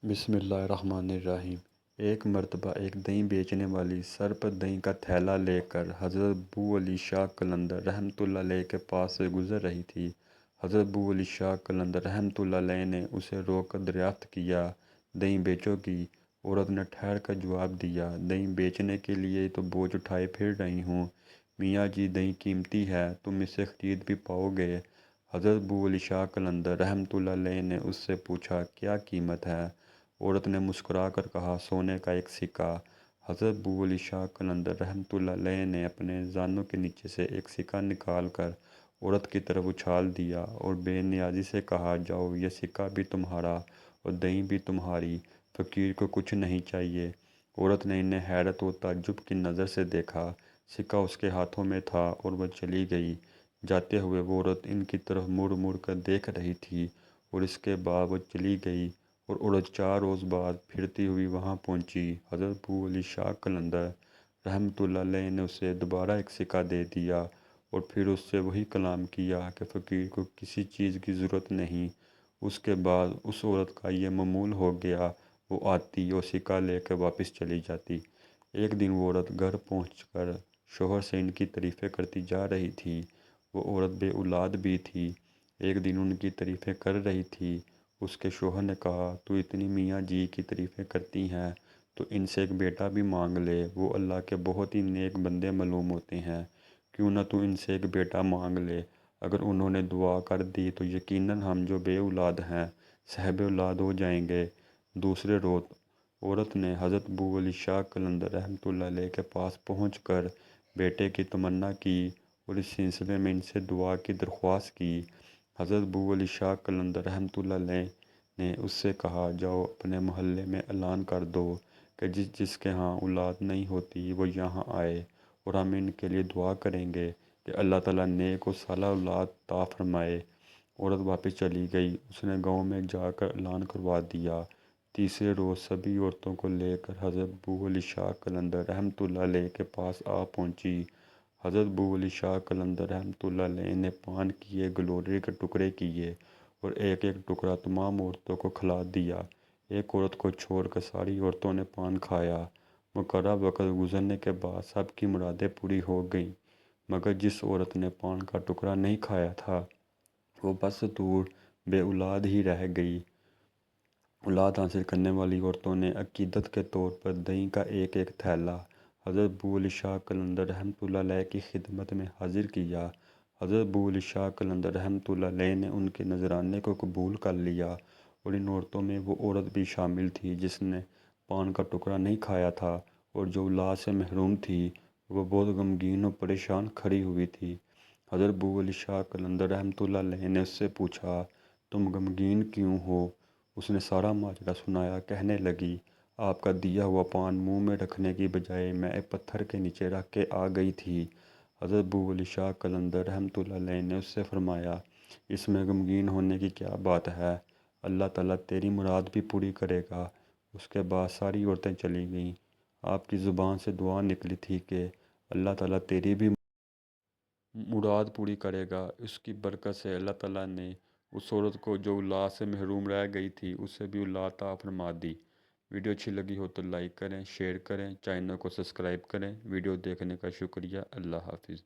بسم اللہ الرحمن الرحیم۔ ایک مرتبہ ایک دہی بیچنے والی سر پر دہی کا تھیلا لے کر حضرت ابو علی شاہ قلندر رحمۃ اللہ علیہ کے پاس سے گزر رہی تھی۔ حضرت ابو علی شاہ قلندر رحمۃ اللہ علیہ نے اسے روک کر دریافت کیا، دہی بیچو گی؟ عورت نے ٹھہر کر جواب دیا، دہی بیچنے کے لیے تو بوجھ اٹھائے پھر رہی ہوں۔ میاں جی، دہی قیمتی ہے، تم اسے خرید بھی پاؤ گے؟ حضرت ابو علی شاہ قلندر رحمۃ اللہ علیہ نے اس سے پوچھا، کیا قیمت ہے؟ عورت نے مسکرا کر کہا، سونے کا ایک سکہ۔ حضرت ابو علی شاہ قلندر رحمۃ اللہ علیہ نے اپنے زانوں کے نیچے سے ایک سکہ نکال کر عورت کی طرف اچھال دیا اور بے نیازی سے کہا، جاؤ، یہ سکہ بھی تمہارا اور دہی بھی تمہاری، فقیر کو کچھ نہیں چاہیے۔ عورت نے انہیں حیرت و تعجب کی نظر سے دیکھا، سکہ اس کے ہاتھوں میں تھا اور وہ چلی گئی۔ جاتے ہوئے وہ عورت ان کی طرف مڑ مڑ کر دیکھ رہی تھی اور اس کے بعد وہ چلی گئی اور عورت 4 روز بعد پھرتی ہوئی وہاں پہنچی۔ حضرت ابو علی شاہ قلندر رحمۃ اللہ علیہ نے اسے دوبارہ ایک سکہ دے دیا اور پھر اس سے وہی کلام کیا کہ فقیر کو کسی چیز کی ضرورت نہیں۔ اس کے بعد اس عورت کا یہ معمول ہو گیا، وہ آتی اور سکہ لے کر واپس چلی جاتی۔ ایک دن وہ عورت گھر پہنچ کر شوہر سے ان کی تعریفیں کرتی جا رہی تھی۔ وہ عورت بے اولاد بھی تھی۔ ایک دن ان کی تعریفیں کر رہی تھی، اس کے شوہر نے کہا، تو اتنی میاں جی کی تعریفیں کرتی ہیں تو ان سے ایک بیٹا بھی مانگ لے، وہ اللہ کے بہت ہی نیک بندے معلوم ہوتے ہیں، کیوں نہ تو ان سے ایک بیٹا مانگ لے؟ اگر انہوں نے دعا کر دی تو یقیناً ہم جو بے اولاد ہیں صاحب اولاد ہو جائیں گے۔ دوسرے روز عورت نے حضرت ابو علی شاہ قلندر رحمۃ اللہ علیہ کے پاس پہنچ کر بیٹے کی تمنا کی اور اس سلسلے میں ان سے دعا کی درخواست کی۔ حضرت ابو علی شاہ قلندر رحمۃ اللہ علیہ نے اس سے کہا، جاؤ اپنے محلے میں اعلان کر دو کہ جس جس کے ہاں اولاد نہیں ہوتی وہ یہاں آئے اور ہم ان کے لیے دعا کریں گے کہ اللہ تعالیٰ نیک و صالح اولاد عطا فرمائے۔ عورت واپس چلی گئی۔ اس نے گاؤں میں جا کر اعلان کروا دیا۔ تیسرے روز سبھی عورتوں کو لے کر حضرت ابو علی شاہ قلندر رحمۃ اللہ علیہ کے پاس آ پہنچی۔ حضرت ابو علی شاہ قلندر رحمۃ اللہ علیہ نے پان کیے، گلوری کے ٹکڑے کیے اور ایک ایک ٹکڑا تمام عورتوں کو کھلا دیا۔ ایک عورت کو چھوڑ کر ساری عورتوں نے پان کھایا۔ مقررہ وقت گزرنے کے بعد سب کی مرادیں پوری ہو گئیں، مگر جس عورت نے پان کا ٹکڑا نہیں کھایا تھا وہ بس دور بے اولاد ہی رہ گئی۔ اولاد حاصل کرنے والی عورتوں نے عقیدت کے طور پر دہی کا ایک ایک تھیلا حضرت ابو علی شاہ قلندر رحمۃ اللہ علیہ کی خدمت میں حاضر کیا۔ حضرت ابو علی شاہ قلندر رحمۃ اللہ علیہ نے ان کے نذرانے کو قبول کر لیا اور ان عورتوں میں وہ عورت بھی شامل تھی جس نے پان کا ٹکڑا نہیں کھایا تھا اور جو اولاد سے محروم تھی۔ وہ بہت غمگین اور پریشان کھڑی ہوئی تھی۔ حضرت ابو علی شاہ قلندر رحمۃ اللہ علیہ نے اس سے پوچھا، تم غمگین کیوں ہو؟ اس نے سارا ماجرا سنایا۔ کہنے لگی، آپ کا دیا ہوا پان منہ میں رکھنے کی بجائے میں ایک پتھر کے نیچے رکھ کے آ گئی تھی۔ حضرت ابو علی شاہ قلندر رحمۃ اللہ علیہ نے اس سے فرمایا، اس میں غمگین ہونے کی کیا بات ہے؟ اللہ تعالیٰ تیری مراد بھی پوری کرے گا۔ اس کے بعد ساری عورتیں چلی گئیں۔ آپ کی زبان سے دعا نکلی تھی کہ اللہ تعالیٰ تیری بھی مراد پوری کرے گا۔ اس کی برکت سے اللہ تعالیٰ نے اس عورت کو جو اولاد سے محروم رہ گئی تھی اسے بھی اولاد عطا فرما دی۔ ویڈیو اچھی لگی ہو تو لائک کریں، شیئر کریں، چینل کو سبسکرائب کریں۔ ویڈیو دیکھنے کا شکریہ۔ اللہ حافظ۔